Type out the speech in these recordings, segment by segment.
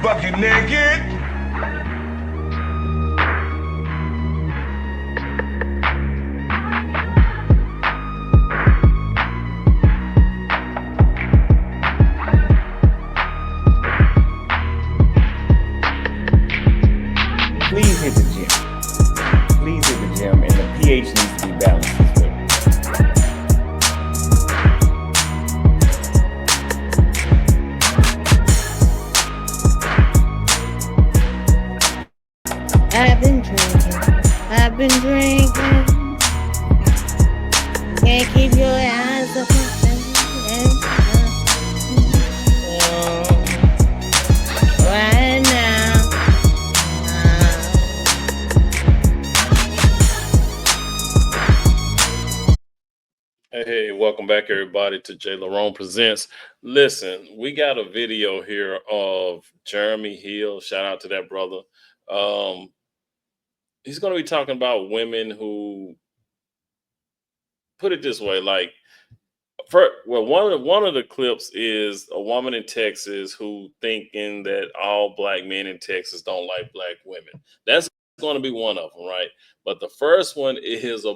Bucket naked. Please hit the gym. Please hit the gym, and the pH needs to be balanced as well. I've been drinking. Can't keep your eyes open. Right now. Hey, welcome back, everybody, to JLerone Presents. Listen, we got a video here of Jeremy Hill. Shout out to that brother. He's going to be talking about women who, put it this way, like, one of the clips is a woman in Texas who thinking that all black men in Texas don't like black women. That's going to be one of them, right? But the first one is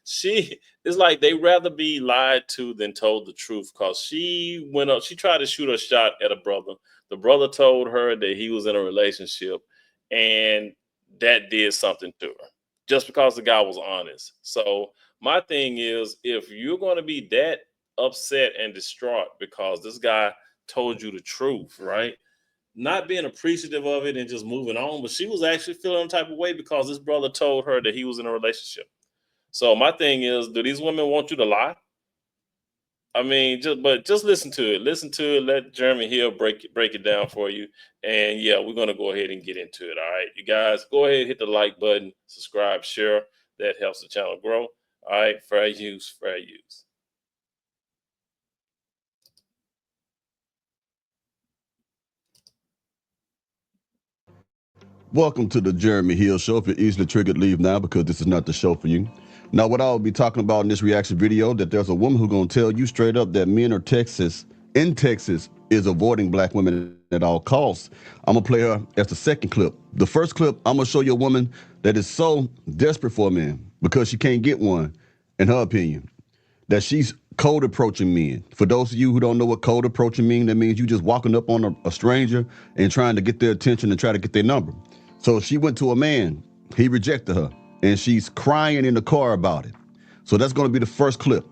she is like they rather be lied to than told the truth, because she went up, she tried to shoot a shot at a brother. The brother told her that he was in a relationship, and that did something to her just because the guy was honest. So my thing is, if you're going to be that upset and distraught because this guy told you the truth, right? Not being appreciative of it and just moving on, but she was actually feeling some type of way because this brother told her that he was in a relationship. So my thing is, do these women want you to lie? I mean, just listen to it. Listen to it. Let Jeremy Hill break it down for you. And yeah, we're gonna go ahead and get into it. All right, you guys, go ahead, hit the like button, subscribe, share. That helps the channel grow. All right, fair use, fair use. Welcome to the Jeremy Hill Show. If you're easily triggered, leave now, because this is not the show for you. Now, what I'll be talking about in this reaction video, that there's a woman who's going to tell you straight up that men in Texas is avoiding black women at all costs. I'm going to play her as the second clip. The first clip, I'm going to show you a woman that is so desperate for a man because she can't get one, in her opinion, that she's cold approaching men. For those of you who don't know what cold approaching means, that means you just walking up on a stranger and trying to get their attention and try to get their number. So she went to a man, he rejected her, and she's crying in the car about it. So that's going to be the first clip.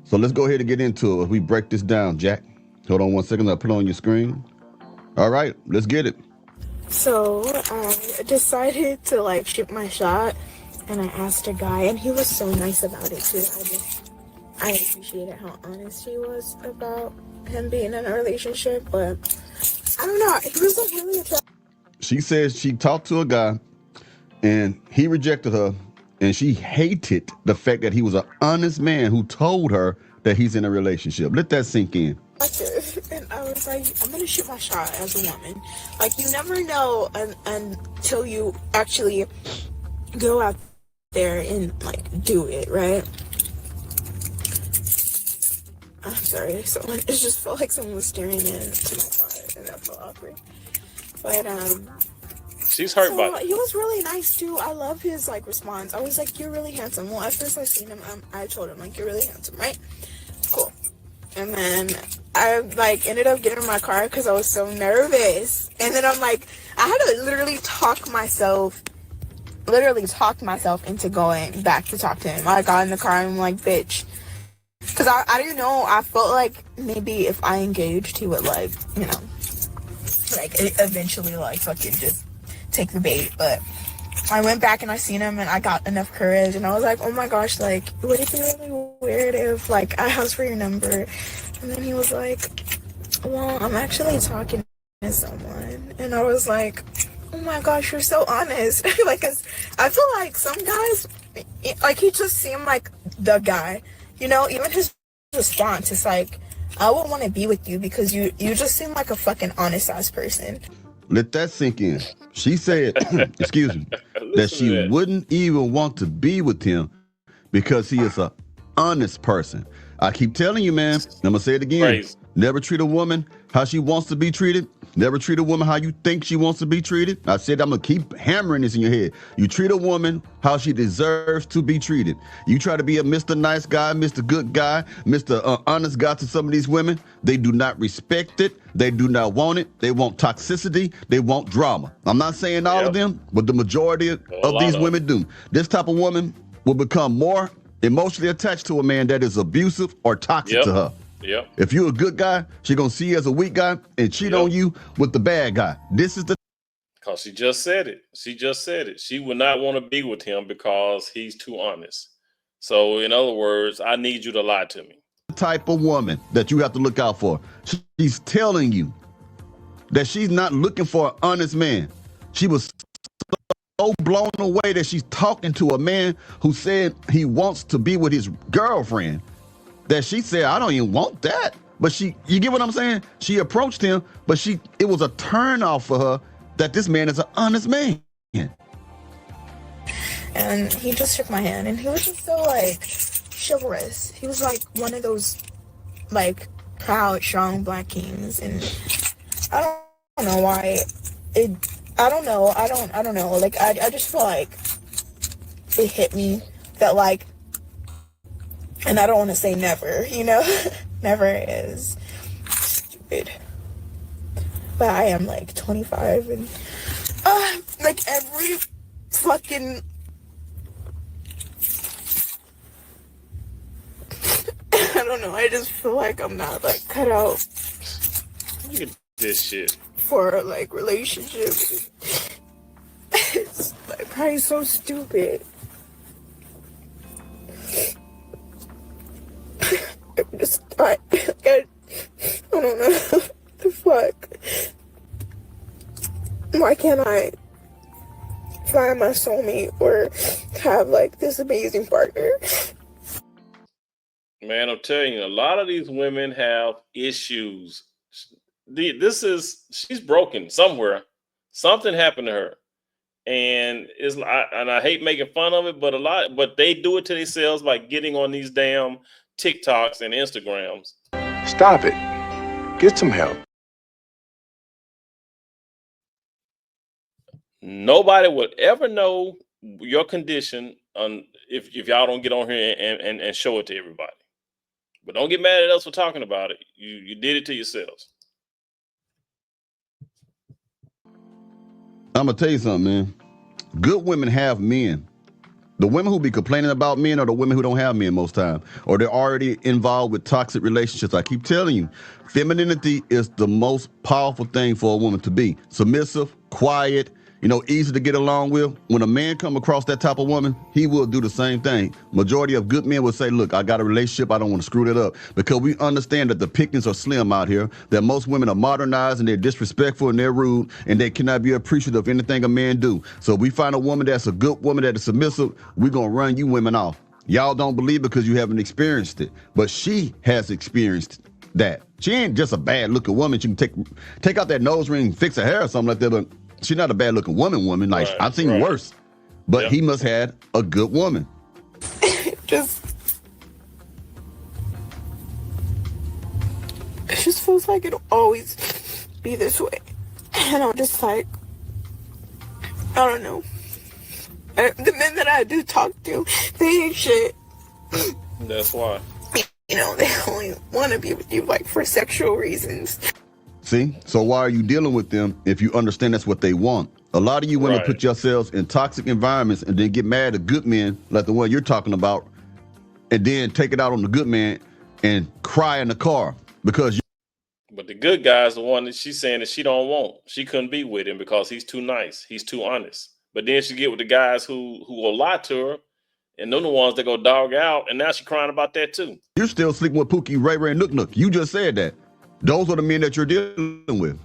So let's go ahead and get into it. We break this down, Jack. Hold on 1 second, I'll put it on your screen. All right, let's get it. So I decided to shoot my shot, and I asked a guy, and he was so nice about it too. I appreciated how honest he was about him being in a relationship, but I don't know, he was really attractive. She says she talked to a guy and he rejected her, and she hated the fact that he was an honest man who told her that he's in a relationship. Let that sink in. And I was like, I'm gonna shoot my shot as a woman. You never know until you actually go out there and do it, right? I'm sorry, it just felt like someone was staring into my car, and that felt awkward. But she's hurt by it. He was really nice too. I love his response. I was like, you're really handsome. Well, at first I seen him, I told him you're really handsome, right? Cool. And then I ended up getting in my car because I was so nervous. And then I had to literally talk myself into going back to talk to him. I got in the car and I'm like, bitch. Because I didn't know, I felt like maybe if I engaged, he would eventually fucking just take the bait. But I went back and I seen him and I got enough courage and I was like, oh my gosh, would it be really weird if I asked for your number? And then he was like, Well, I'm actually talking to someone, and I was like, oh my gosh, you're so honest. Like, 'cause I feel like some guys, like, he just seemed like the guy. You know, even his response is like, I would want to be with you because you just seem like a fucking honest ass person. Let that sink in. She said, excuse me, that Listen to she that. wouldn't even want to be with him because he is a honest person. I keep telling you, man, I'm gonna say it again. Crazy. Never treat a woman how she wants to be treated. Never treat a woman how you think she wants to be treated. I said I'm gonna keep hammering this in your head. You treat a woman how she deserves to be treated. You try to be a Mr. Nice Guy, Mr. Good Guy, Mr. Honest Guy to some of these women. They do not respect it. They do not want it. They want toxicity. They want drama. I'm not saying all of them, but the majority of these women do. This type of woman will become more emotionally attached to a man that is abusive or toxic to her. Yep. If you're a good guy, she's gonna see you as a weak guy and cheat on you with the bad guy. This is the Because she just said it. She just said it. She would not want to be with him because he's too honest. So, in other words, I need you to lie to me. type of woman that you have to look out for. She's telling you that she's not looking for an honest man. She was so blown away that she's talking to a man who said he wants to be with his girlfriend that she said, I don't even want that. But you get what I'm saying? She approached him, but it was a turn off for her that this man is an honest man. And he just shook my hand, and he was just so, like, chivalrous. He was like one of those, like, proud, strong black kings. And I don't know why I don't know. Like, I just feel like it hit me that, like, and I don't want to say never, you know? Never is stupid. But I am, like, 25, and, like, every fucking... I don't know, I just feel like I'm not, like, cut out. Look at this shit. For, like, relationships. It's, like, probably so stupid. I'm just not, I don't know. What the fuck? Why can't I find my soulmate or have, like, this amazing partner? Man, I'm telling you, a lot of these women have issues. She's broken somewhere. Something happened to her. And I hate making fun of it, but they do it to themselves by getting on these damn TikToks and Instagrams. Stop it. Get some help. Nobody would ever know your condition if y'all don't get on here and show it to everybody. But don't get mad at us for talking about it. You did it to yourselves. I'm gonna tell you something, man. Good women have men. The women who be complaining about men are the women who don't have men most time, or they're already involved with toxic relationships. I keep telling you, femininity is the most powerful thing for a woman to be. Submissive, quiet, easy to get along with. When a man come across that type of woman, he will do the same thing. Majority of good men will say, look, I got a relationship. I don't want to screw that up, because we understand that the pickings are slim out here, that most women are modernized and they're disrespectful and they're rude and they cannot be appreciative of anything a man do. So if we find a woman that's a good woman that is submissive, we're going to run you women off. Y'all don't believe because you haven't experienced it, but she has experienced that. She ain't just a bad looking woman. She can take out that nose ring, fix her hair or something like that, but she's not a bad looking woman. Like, Right, I've seen worse, but he must have had a good woman. It just feels like it'll always be this way. And I'm just like, I don't know. The men that I do talk to, they ain't shit. That's why. They only want to be with you, like, for sexual reasons. See? So why are you dealing with them if you understand that's what they want? A lot of you women put yourselves in toxic environments and then get mad at good men like the one you're talking about, and then take it out on the good man and cry in the car because But the good guy's the one that she's saying that she don't want. She couldn't be with him because he's too nice. He's too honest. But then she get with the guys who will lie to her, and they're the ones that go dog out, and now she's crying about that too. You're still sleeping with Pookie, Ray Ray, and Nook Nook. You just said that. Those are the men that you're dealing with.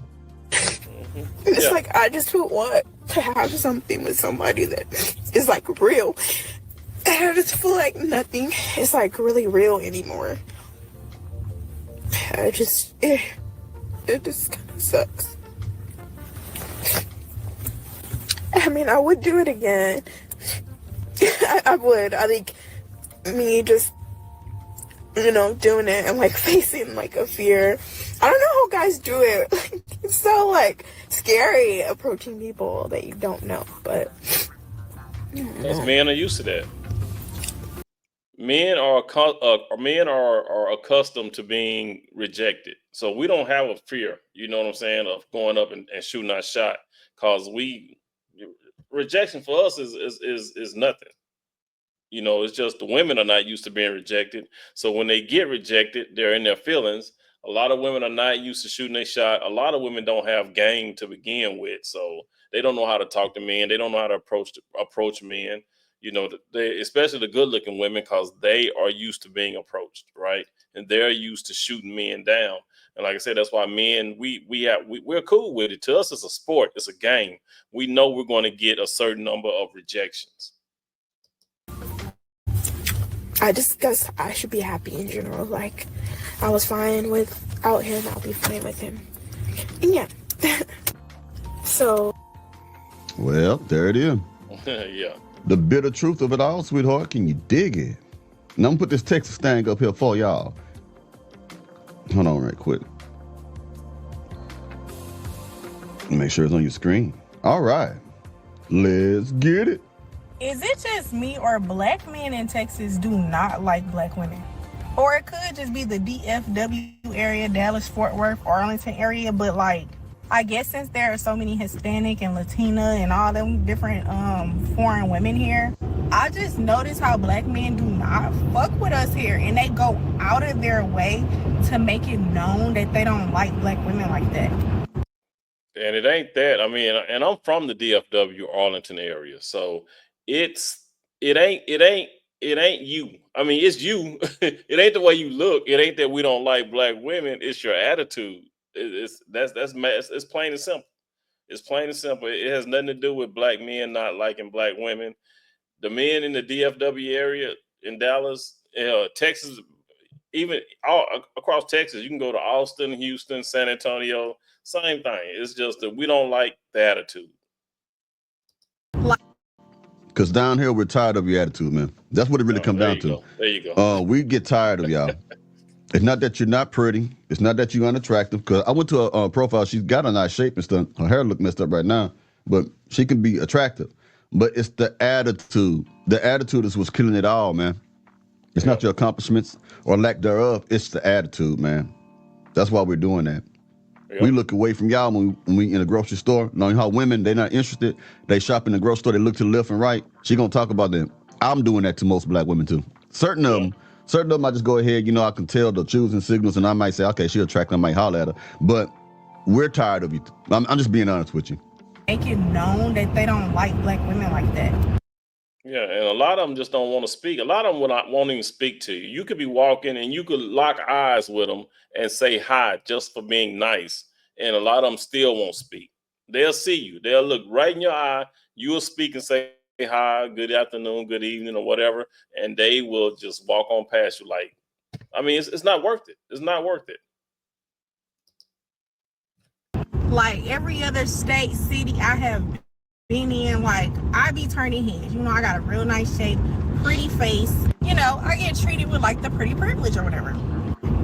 It's Yeah. like I just would want to have something with somebody that is like real. And I just feel like nothing is like really real anymore. It just kind of sucks. I mean, I would do it again. I would. I think me just, doing it and like facing like a fear. I don't know how guys do it. Like, it's so like scary approaching people that you don't know. But Because men are used to that. Men are accustomed to being rejected, so we don't have a fear. You know what I'm saying, of going up and shooting our shot, because rejection for us is nothing. It's just the women are not used to being rejected. So when they get rejected, they're in their feelings. A lot of women are not used to shooting a shot. A lot of women don't have game to begin with, so they don't know how to talk to men. They don't know how to approach men. They, especially the good-looking women, because they are used to being approached, right? And they're used to shooting men down. And like I said, that's why men we're cool with it. To us, it's a sport. It's a game. We know we're going to get a certain number of rejections. I just guess I should be happy in general. Like, I was fine without him. I'll be fine with him. And yeah. So. Well, there it is. Yeah. The bitter truth of it all, sweetheart. Can you dig it? Now, I'm going to put this Texas thing up here for y'all. Hold on right quick. Make sure it's on your screen. All right. Let's get it. Is it just me, or black men in Texas do not like black women? Or it could just be the DFW area, Dallas, Fort Worth, Arlington area, but like, I guess since there are so many Hispanic and Latina and all them different foreign women here, I just notice how black men do not fuck with us here, and they go out of their way to make it known that they don't like black women like that. And it ain't that. I mean, and I'm from the DFW Arlington area, so it ain't you. I mean, it's you. It ain't the way you look. It ain't that we don't like black women. It's your attitude. It's plain and simple. It's plain and simple. It has nothing to do with black men not liking black women. The men in the DFW area in Dallas, Texas, even all across Texas, you can go to Austin, Houston, San Antonio, same thing. It's just that we don't like the attitude. Because down here, we're tired of your attitude, man. That's what it really comes down to. There you go. We get tired of y'all. It's not that you're not pretty. It's not that you're unattractive. Because I went to a profile. She's got a nice shape and stuff. Her hair look messed up right now. But she can be attractive. But it's the attitude. The attitude is what's killing it all, man. It's not your accomplishments or lack thereof. It's the attitude, man. That's why we're doing that. Yep. We look away from y'all when we in a grocery store. Knowing how women, they're not interested. They shop in the grocery store. They look to the left and right. She going to talk about them. I'm doing that to most black women, too. Certain of them, I just go ahead, I can tell the choosing signals, and I might say, okay, she'll attract, I might holler at her. But we're tired of you. I'm just being honest with you. Make it known that they don't like black women like that. Yeah, and a lot of them just don't want to speak. A lot of them won't even speak to you. You could be walking and you could lock eyes with them and say hi just for being nice. And a lot of them still won't speak. They'll see you. They'll look right in your eye. You'll speak and say hi, good afternoon, good evening, or whatever. And they will just walk on past you. Like, I mean, it's not worth it. It's not worth it. Like every other state, city I have been in, like I be turning heads. I got a real nice shape, pretty face. I get treated with like the pretty privilege or whatever.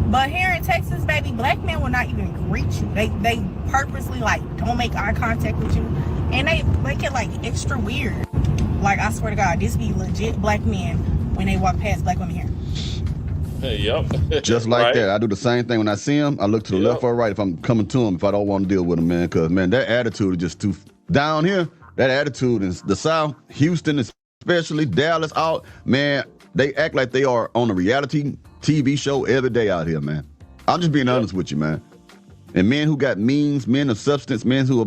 But here in Texas, baby, black men will not even greet you. They purposely like don't make eye contact with you, and they make it like extra weird. Like I swear to God, this be legit black men when they walk past black women here. Yep. Just like right. That. I do the same thing when I see them. I look to the left or right if I'm coming to them, if I don't want to deal with them, man. Because, man, that attitude is just too... Down here, that attitude in the South, Houston especially, Dallas, out, man, they act like they are on a reality TV show every day out here, man. I'm just being honest with you, man. And men who got means, men of substance, men who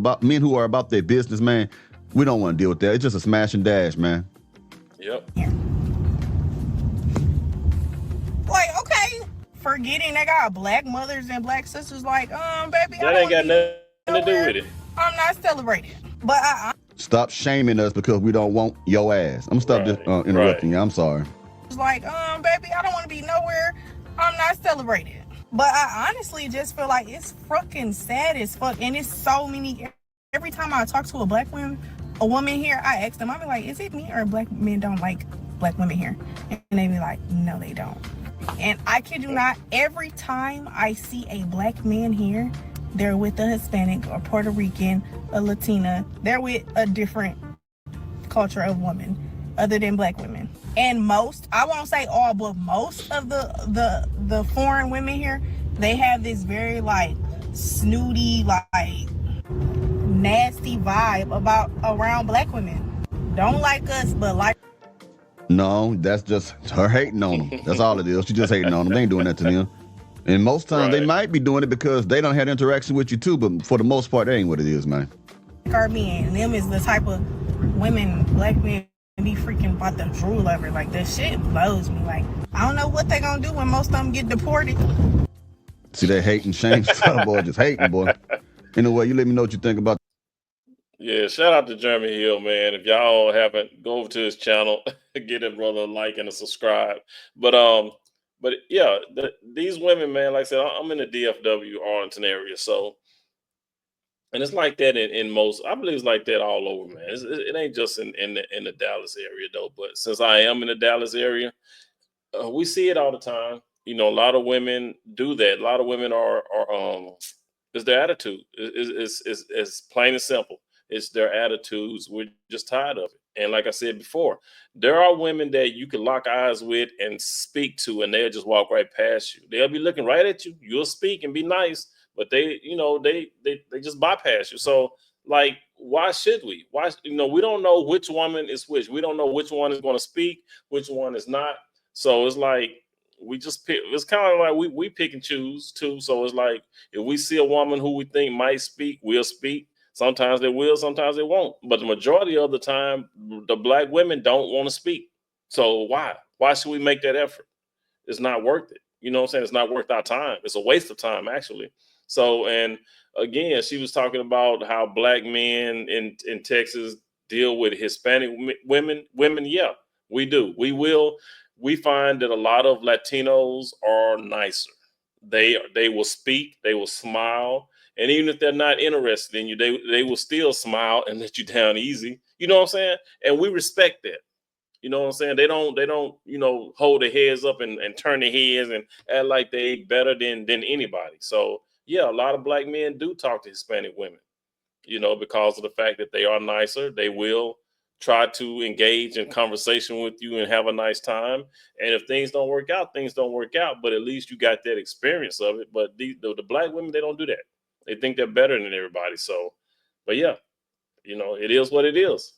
are about their business, man, we don't want to deal with that. It's just a smash and dash, man. Yep. Like, okay, forgetting they got black mothers and black sisters. Like, baby, I That don't ain't want to got be nothing to do nowhere. with it. I'm not celebrating. But I Stop shaming us because we don't want your ass. I'm gonna stop Right, this interrupting you. I'm sorry. was like, baby, I don't want to be nowhere. I'm not celebrating. But I honestly just feel like it's fucking sad as fuck. And it's so many. Every time I talk to a woman here, I ask them, I be like, is it me or black men don't like black women here? And they be like, no, they don't. And I kid you not, every time I see a black man here, they're with a Hispanic or Puerto Rican, a Latina. They're with a different culture of women other than black women. And most, I won't say all, but most of the foreign women here, they have this very like snooty, like nasty vibe around black women. Don't like us, but like. No, that's just her hating on them. That's all it is. She just hating on them. They ain't doing that to them. And most times they might be doing it because they don't have interaction with you too, but for the most part, that ain't what it is, man. Our men, them is the type of women, black men, be freaking about the drool over. Like, that shit blows me. Like, I don't know what they gonna do when most of them get deported. See, they hating, shame stuff, boy, just hating, boy. Anyway, you let me know what you think about. Yeah, shout out to Jeremy Hill, man. If y'all haven't, go over to his channel, get him brother a like and a subscribe. But yeah, these women, man, like I said, I'm in the DFW Arlington area, so, and it's like that in most. I believe it's like that all over, man. It ain't just in the Dallas area though. But since I am in the Dallas area, we see it all the time. You know, a lot of women do that. A lot of women are it's their attitude. It's plain and simple. It's their attitudes. We're just tired of it. And like I said before, there are women that you can lock eyes with and speak to, and they'll just walk right past you. They'll be looking right at you. You'll speak and be nice, but they just bypass you. So, like, why should we? Why, we don't know which woman is which. We don't know which one is going to speak, which one is not. So it's like we just pick. It's kind of like we pick and choose too. So it's like if we see a woman who we think might speak, we'll speak. Sometimes they will, sometimes they won't. But the majority of the time, the black women don't want to speak. So why? Why should we make that effort? It's not worth it. You know what I'm saying? It's not worth our time. It's a waste of time, actually. So, and again, she was talking about how black men in Texas deal with Hispanic women. Yeah, we do. We find that a lot of Latinos are nicer. They will speak, they will smile. And even if they're not interested in you, they will still smile and let you down easy. You know what I'm saying? And we respect that. You know what I'm saying? They don't, hold their heads up and turn their heads and act like they better than anybody. So yeah, a lot of black men do talk to Hispanic women, because of the fact that they are nicer. They will try to engage in conversation with you and have a nice time. And if things don't work out, things don't work out. But at least you got that experience of it. But the black women, they don't do that. They think they're better than everybody. So, but yeah, it is what it is.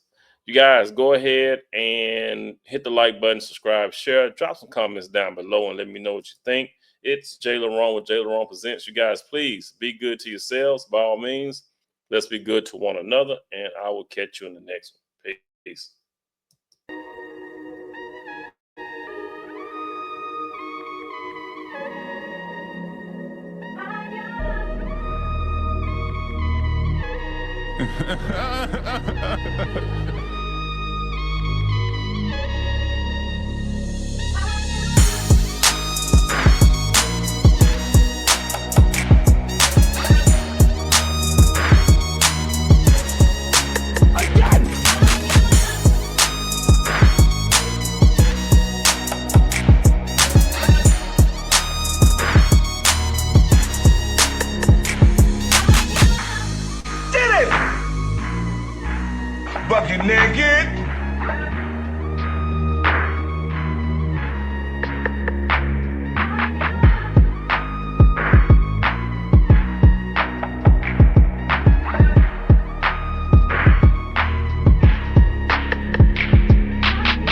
You guys go ahead and hit the like button, subscribe, share, drop some comments down below and let me know what you think. It's JLerone with JLerone Presents. You guys, please be good to yourselves. By all means, let's be good to one another. And I will catch you in the next one. Peace. Bucket naked.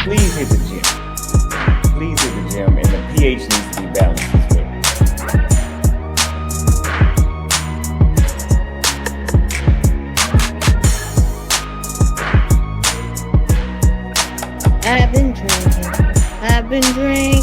Please hit the gym. Please hit the gym, and the pH needs to be balanced as well. I've been drinking.